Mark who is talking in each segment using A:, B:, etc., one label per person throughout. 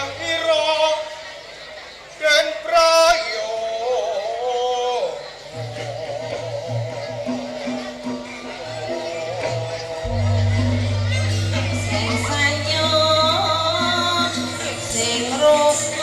A: Kang ira den prayo
B: sing sanyo sing rukun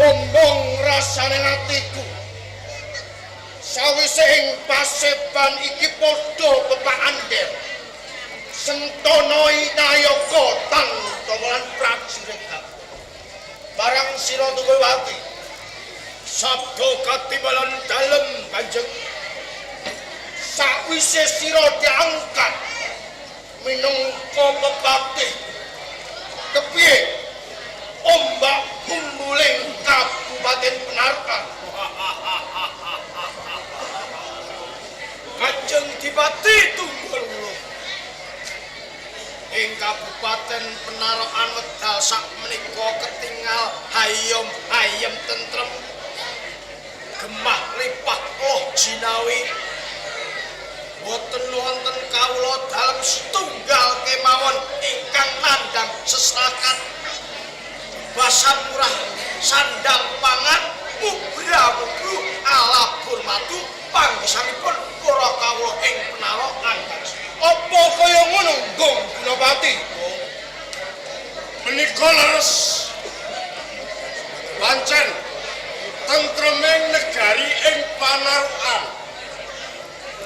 A: bombong rasane atiku sawise ing paseban iki padha pepandher Sentana Inayaka tang tomolan prajurit barang sira Tugawati sabda katibalan dalem Kanjeng sakwise sira diangkat minangka pepati kepiye ombak kumbuling Kabupaten Penarkan Kanjeng Dipati Tunggul ing Kabupaten Penarakan wedal sakmenika ketingal hayom tentrem gemah lipah jinawi boten wonten kawula dalem setunggal kemawon ingkang nandhang sesakat basan murah sandang pangan mubra-mubru alabur matu panggesanipun para kawula ing Penarakan. Apa kaya ngono, Gong Gunapati? Menika leres. Pancen tentreming negari ing Panarukan.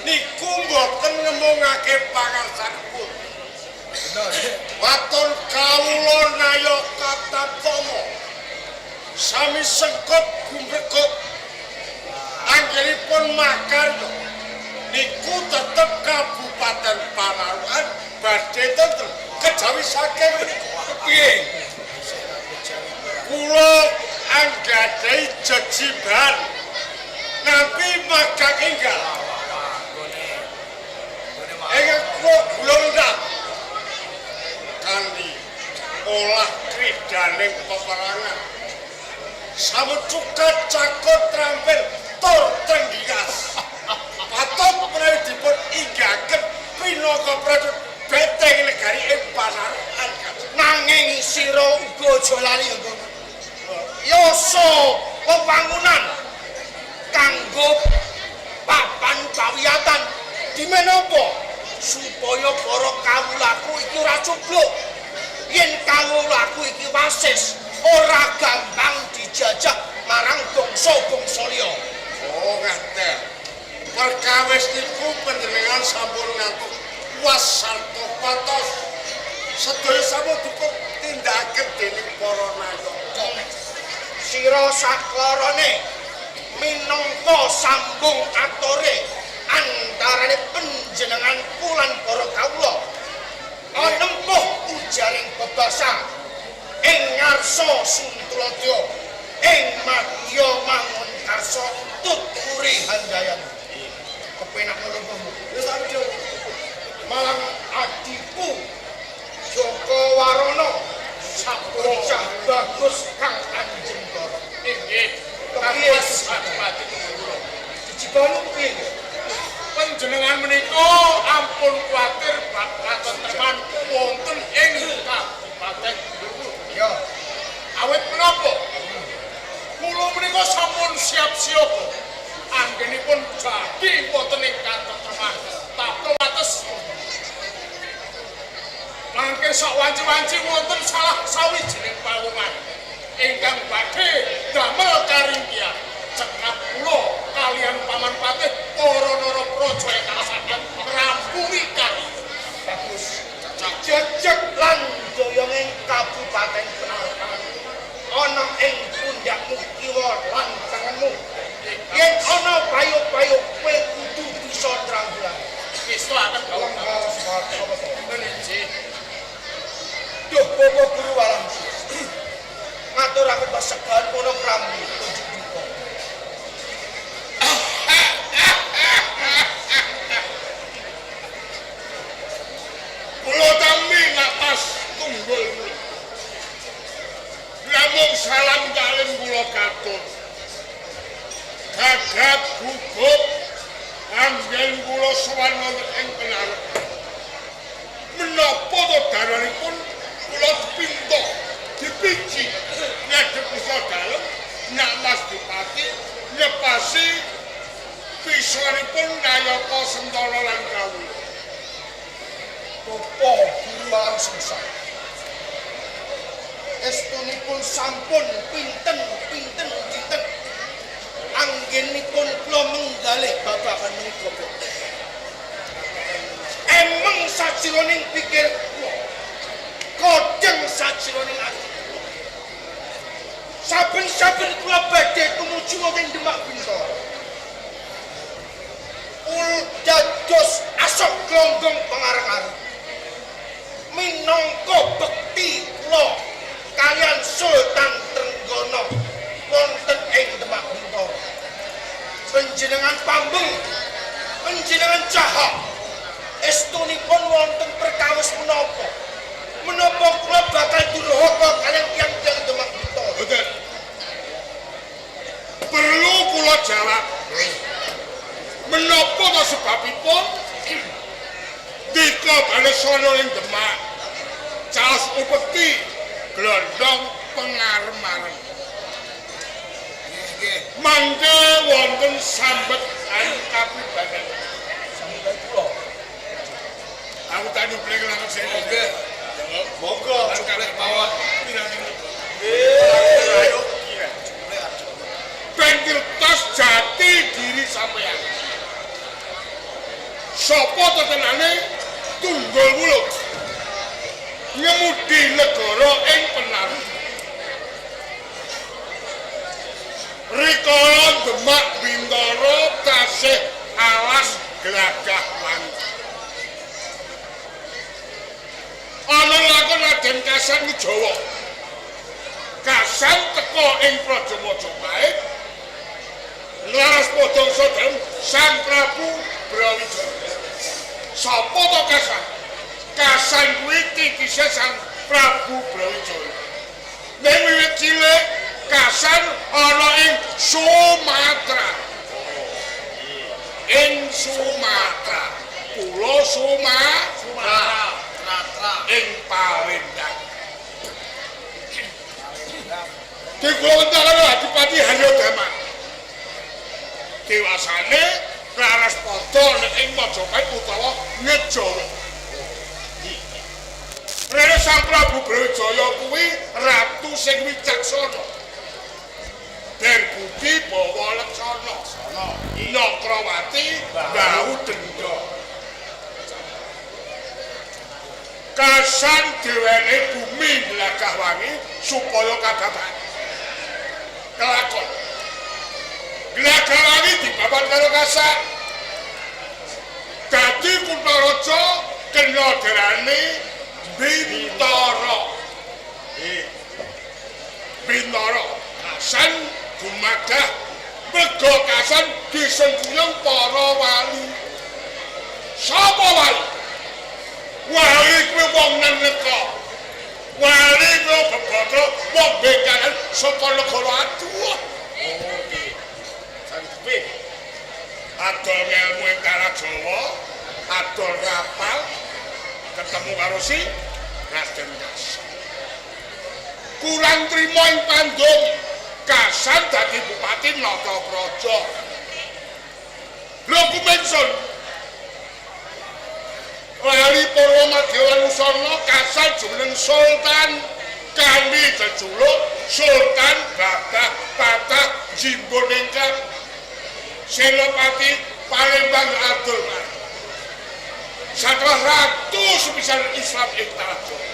A: Niku mboten ngemungake pangarsanipun. Waton kawula Nayaka Tatama sami sengkut gumbekut anggenipun makarya niku tetep Kabupaten Panarukan badhe tentrem kejawi saking menika piye kula anggadai jejiban nampi magang enggal ingkang kula gulundang kanthi olah kridaning peperangan sampun cukat cakut trampil tur tenggias patut menawi dipun inggaken pinaka prajurit beteng negari ing pasaran nanging sira uga aja lali yoso pembangunan kanggo papan pawiyatan di menapa supaya para kawulaku iki ora cubluk yen kawulaku iki wasis ora gampang dijajah marang bangsa-bangsa liya. Oh ngaten. Perkawis niku panjenengan sampun ngantuk wasarta patos. Sedaya sampun dipun tindakaken dening para nayaka. Sira saklarane minangka sambung atore antarane panjenengan kulan para kawula. Anempuh ujaring bebasa ing ngarsa Suntuladya ing madya mangun karsa tuturi handayan kepenak lelungmu wis aja malang adiku Joko Warono sabocah bagus kang anjing karo nggih kapas adipati kula dijibalu piye panjenengan menika ampun kuwatir bab katentreman wonten ing Kabupaten Bulu. Ya. Awit menapa? Kula menika sampun siap-siaga anggenipun jadi wonten ing katentreman. Tapi wates mangke sak wanci-wanci wonten salah sawijining pawungan ingkang badhe damel karingkian cekap kula kalian paman patih para narapraja ingkang sampun ngrampungi kali. Bagus. Jejeg lan doyonging Kabupaten Penampakan ana ing pundakmu kiwa lan tanganmu. Yen ana payu-payu kowe kudu bisa tranggulan. Wis akan kawula meniji. Duh Bapak Guru Walang. Ngaturaken pasegahan kono krambi tunjuk dika. Kula tampi ngatas tunggul. Namung salam dalem kula katut. Gagap gugup anggen kula sowan wonten ing penarep. Menapa to daranipun kula dipinto dipiji ngadhep bisa dalem nak Mas Dipati nyepasi pisanipun Nayaka Sentara lan kawula. Bapak Guru Walang Sungsang. Estunipun sampun pinten dinten anggenipun kula menggalih babagan menika. Emeng sajironing pikir kula kodeng sajironing ati. Saben-saben kula badhe tumuju wonten Demak Bintoro. Dados asok glonggong pengarang-arang. Minangka bekti kula kalian Sultan Trenggono wonten ing Demak Bintoro. Panjenengan pambeng, panjenengan cahak, estunipun wonten perkawis menapa? Menapa kula bakal durhaka kalian tiyang Demak Bintoro? Boten. Perlu kula jawab. Menapa to sebabipun dika balesana ing Demak caos upeti glondong pengarem-arem. Nggih. Mangke wonten sambet kapribaden. Sambet kula. Aku tak nyuplek langsung sing nggih. Monggo cuplek mawon. Ayo kira. Pentil tos jati diri sampeyan. Sapa tetenane tunggul wuluk ngemudi negara ing penaruh rikala Demak Bintoro tasih alas glagah mantep ana lakon Raden Kasan Wijawa Kasan teko ing Praja Majapahit laras padha sedhem Sang Prabu Brawijaya. Sapa to Kasan? Kasan kuwi titise Sang Prabu Brawijaya. Ning wiwit cilik Kasan ana ing Sumatera. Ing Sumatera. Pulo Sumatera. Ing Palembang. Digonta karo Adipati Hayodama. Dewasane laras padha ing Majapahit utawa Ngejara. Rene Sang Prabu Brawijaya kuwi ratu sing wicaksana. Berbudi bawa leksana. Nyakrawati bau denda. Kasan diwenehi bumi Glagahwangi supaya kadapan. Kelakon. Glagahwangi dibabat karo Kasan. Dadi Kuntharaja kena derane Bintara. Bintara. Kasan gumadah merga Kasan disengkuyung para wali. Sapa wali? Wali kuwi wong neka. Wali kuwi bebata wong begalan saka negara adoh. Sanjepit. Adol ngelmu ing Tanah Jawa, adol rapal ketemu karo si Raden Kasan. Kurang trima ing Pandung, Kasan dadi Bupati Natapraja. Lho kumensun Wali Purwomadya Wusana Kasan jumeneng Sultan kanthi jejuluk Sultan Badah Patah Jimbon ingkang Senopati Palembang Adul. Satrah ratu sepisan Islam ing Tanah Jawa.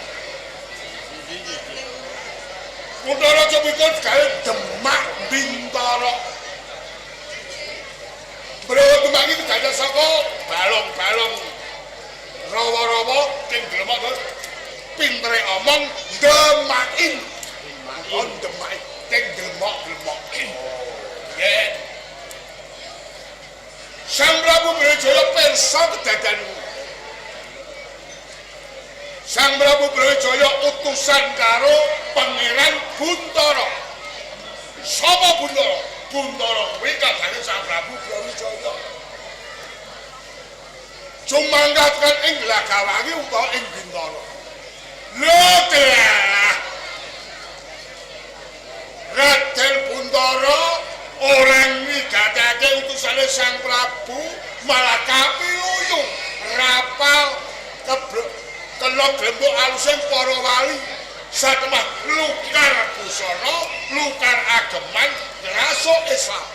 A: Kuntharaja mikul gawe Demak Bintara. Brawa Demak iki dadi saka balong-balong rawa-rawa king Demak pintere omong Demakin. On Demak king Demak. Nggih. Sang Prabu Brawijaya pirsa kedadan. Sang Prabu Brawijaya utusan karo Pangeran Buntara. Sapa Buntara? Buntara kuwi kadane Sang Prabu Brawijaya. Jumanggatkan ing Glagahwangi utawa ing Bintara. Lho telah. Raden Buntara orang migatake utusane Sang Prabu malah kapiyuyung rapal kena glembok alusing para wali satemah lukar busana lukar ageman rasuk Islam.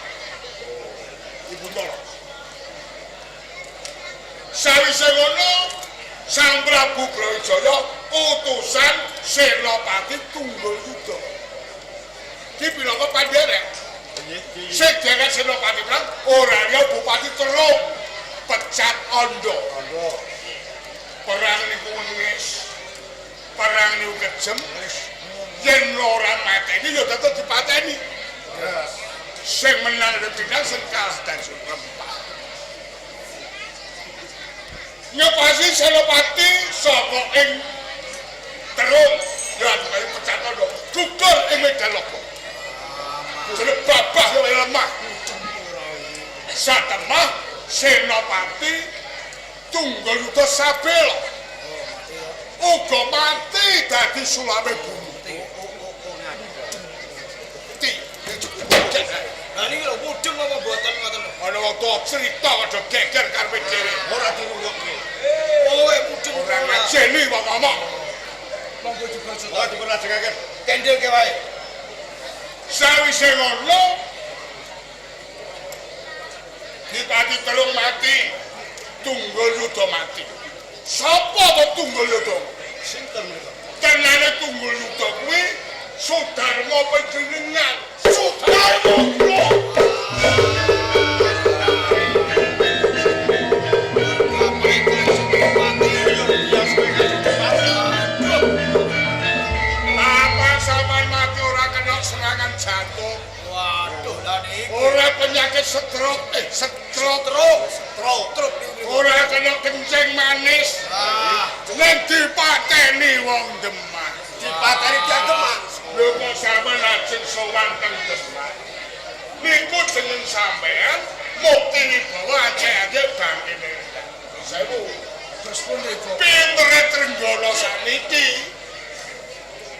A: Ibu Tara sawise ngono Sang Prabu Brawijaya utusan Senopati Tungguluyuda dipilangka pandherek. Sing dhewe Senopati Perang ora liya Bupati Terung pecat Ondo. Perang niku wis perang niku kejem yen ora mateni ya tetep dipateni. Sing menang dipindah sing kalah dan rempah. Nyopasi Senopati saka ing Terung ya pecat Ondo gugur ing Medaloka. Jadi babah yang lemah. Satemah Senopati Tungguluyuda Sabela uga mati dadi sulame bumi.
B: Lah niki lho mudeng apa mboten ngoten lho.
A: Ana wektu cerita padha geger karepe dhewe.
B: Ora dirungokke. Oh, mudeng
A: Ora ngajeni wong ngomong.
B: Monggo dibaca. Oh, diperlajengaken. Kendelke wae.
A: Sawise ngono Dipati Terung mati, Tungguluyuda mati. Sapa to Tungguluyuda?
B: Sinten menika?
A: Tenane Tungguluyuda kuwi Sudarma panjenengan. Sudarma. Apa sampean mati ora serangan jantung.
B: Waduh lah niki.
A: Ora penyakit stroke, stroke. Ora kena kencing manis. Nek dipateni wong Demak.
B: Dipateni tiyang Demak.
A: Lho kok sampeyan lajeng sowan teng Demak. Niku jeneng sampean mukti bahwa aceh-aceh bangkene. Sewu.
B: Terus pundi kok?
A: Pintere Trenggono sakniki.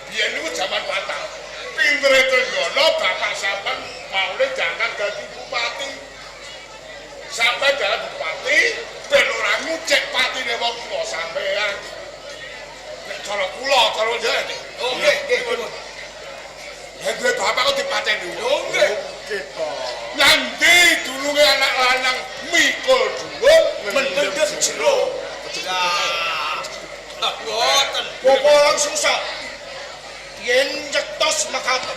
A: Biyen niku jaman Batak. Pintere Trenggono bapak sampean maune jangan dadi bupati. Sampai dadi bupati ben ora ngucek patine wong tuwa sampean. Nek cara kula cara jane.
B: Oh nggih, nggih.
A: Ya duwe bapak kok dipateni.
B: Oh nggih.
A: Gitu. Nanti dulunge anak lanang mikul dhuwur
B: Mendem jero. Lah. Boten. Bapak langsung sak. Yen nyetos makaten.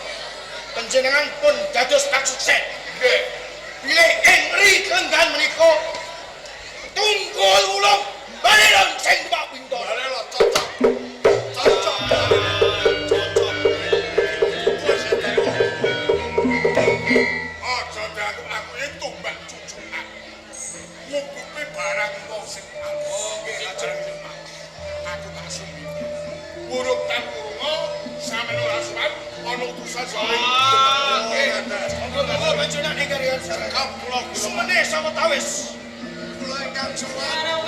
B: Panjenengan pun dados sukses.
A: nggih.
B: Pilih Henry Kenggan menika. Tunggul kula balelon sing Pak Bintoro.
A: Balelon cocok. Cocok. Aja daku aku itu mbak cucu aku. Ngukupi barang wong sing nggih lajeng aku tak sumbi. Buruk tan kurungo sampe ora sumat ana utusan saling.
B: Monggo panjenengan ing kariyan sareng kula sumene sawetawis. Kula ingkang sowan.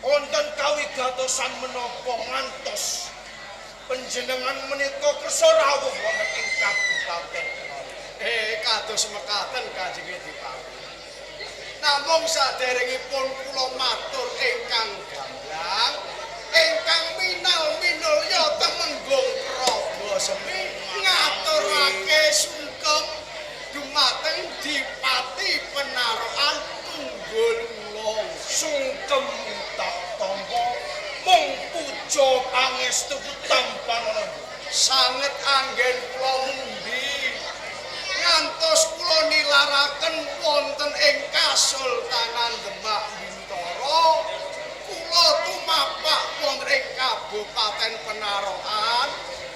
B: Wonten kawigatosan menapa ngantos panjenengan menika kersa rawuh wonten ing kabupaten. Kados mekaten Kanjeng Dipati. Namung saderengipun kula matur ingkang gamblang, ingkang minul-minulya temenggung Praja Semi ngaturake sungkem dumateng Dipati Penarokan Tunggul Wulung. Sungkem tak tampa mung puja pangestu tampan sanget anggen kula mundi ngantos kula nilaraken wonten ing Kasultanan Demak Bintoro kula tumapak wonten ing Kabupaten Penarokan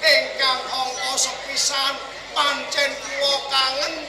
B: ingkang angka sepisan pancen kula kangen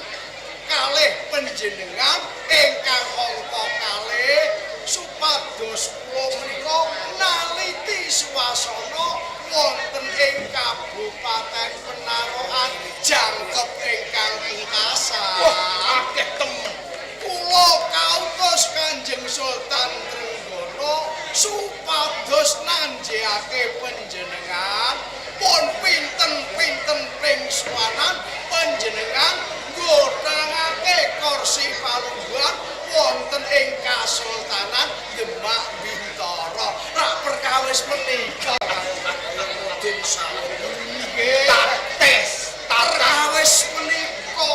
B: kalih panjenengan ingkang angka kalih supados kula menika naliti swasana wonten ing Kabupaten Penarokan jangkep ingkang pungkasan. Wah, akeh temen. Kula kautus Kanjeng Sultan Trenggono supados nanjihake panjenengan pun pinten-pinten ping swanan panjenengan nggodhangake kursi palungguhan wonten ing Kasultanan Demak Bintoro. Rak perkawis menika Raden sawet nggih tates perkawis menika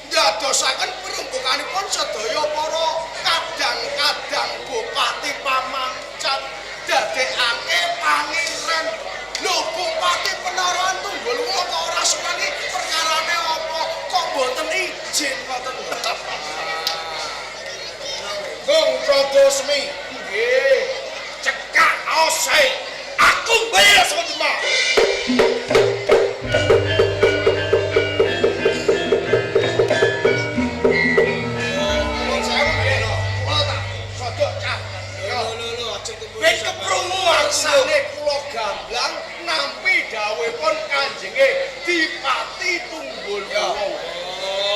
B: ndadosaken perumbukanipun sedaya para kadang-kadang bupati pamancat dadekake pangeran. Lho Bupati Penarokan Tunggul Wulung kok ora sukani perkarane apa kok mboten izin ngoten. Gong Praja Semi. Nggih. Cekak osai. Aku bayar sama Demak. Ben keprungu arsane kula gamblang nampi dawuhipun Kanjenge Dipati Tunggul Wulung.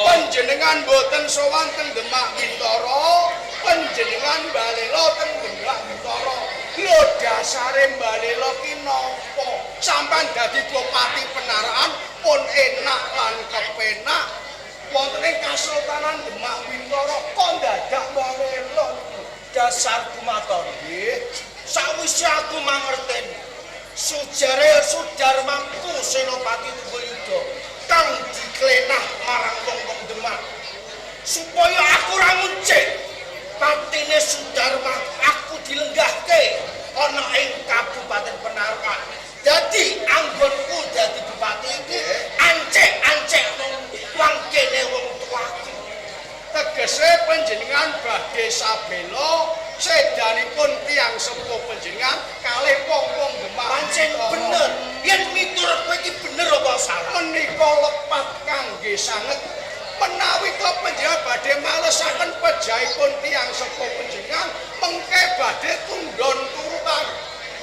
B: Panjenengan boten sowan teng Demak Bintoro, panjenengan balela teng Demak Bintoro. Lho dasare balela ki napa? Sampeyan dadi Bupati Penarokan pun enak lan kepenak. Wonten ing Kasultanan Demak Bintoro kok dadak balela. Dasar kumatur nggih. Sawise aku mangerteni sujare Sudarmangku Senopati Tunggul Yuda kang diklenah badhe sabela sedanipun tiyang sepuh panjenengan kalih wong-wong Demak.
C: Pancen bener. Yen miturut kowe iki bener apa salah?
B: Menika lepat kangge sanget menawi kula panjenengan badhe malesaken pejahipun tiyang sepuh panjenengan mengke badhe tundhon turutan.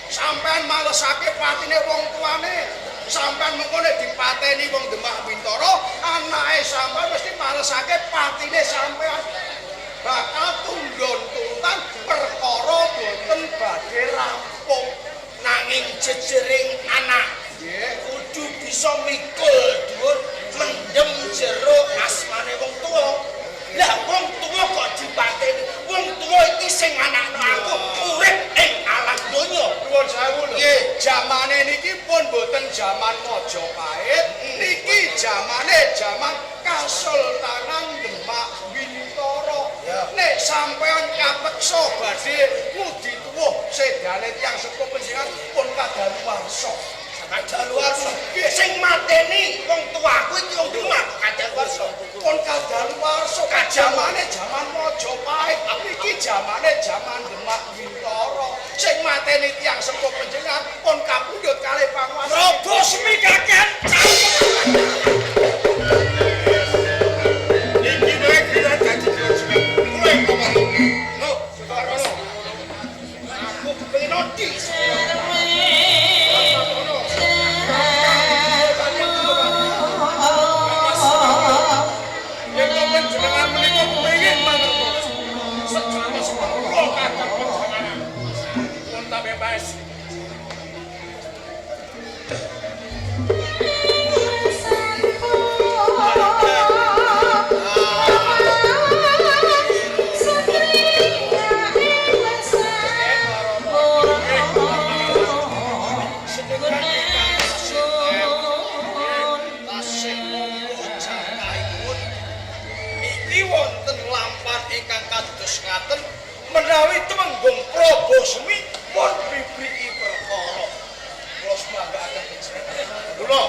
B: Sampeyan malesake patine wong tuane, sampeyan mengkone dipateni wong Demak Bintara, anake sampeyan mesti malesake patine sampeyan. Bakal tundhon turutan perkara boten badhe rampung
C: Nanging jejering anak
B: nggih
C: kudu bisa mikul dhuwur mendem jero asmane wong tuwa. Lah wong tuwa kok dipateni. Wong tuwa iki sing anakno aku urip ing alam donya.
B: nuwun sewu lho. Nggih, jamane niki pun boten jaman Majapahit, niki jaman Kasultanan Demak Bintara. Nek sampeyan kapeksa badhe ngudi tuwuh sedane tiyang sepuh panjenengan pun kadaluwarsa.
C: Kadaluwarsa. Sing mateni wong tuaku iki wong Demak kadaluwarsa.
B: Pun kadaluwarsa jamane jaman Majapahit, niki jamane jaman Demak Bintara. Sing mateni tiyang sepuh panjenengan pun kapundhut kalih panguwasa.
C: Robo semi kakean.
A: Iki wae kira dadi kewajiban. Kowe ngomong.
B: Lho, Sudarmono. Aku kepengin odi.
A: Yen sampeyan jenengan menika kepengin mangertos. Sejatos kula kadang panjenengan. Pun tak bebas.
B: Iki wonten lampah ingkang kados ngaten menawi temenggung Prabu Semi pun bibriki perkara. Kula semanggaaken panjenengan.
A: Kula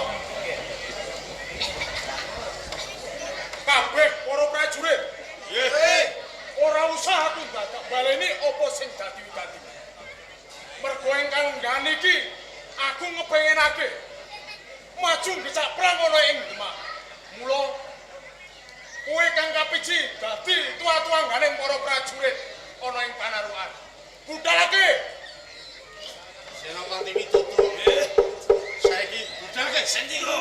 A: kabeh para prajurit. Nggih. Ora usah aku dadak baleni apa sing dadi wigati. Mergo ingkang nggan iki aku ngepengenake maju ngecak perang ana ing Demak. Mula kowe kang kapiji dadi tuwa-tuwangganing para prajurit ana ing panarukan. Budhalake. Senopati Widodo. Saiki budhalake sendika.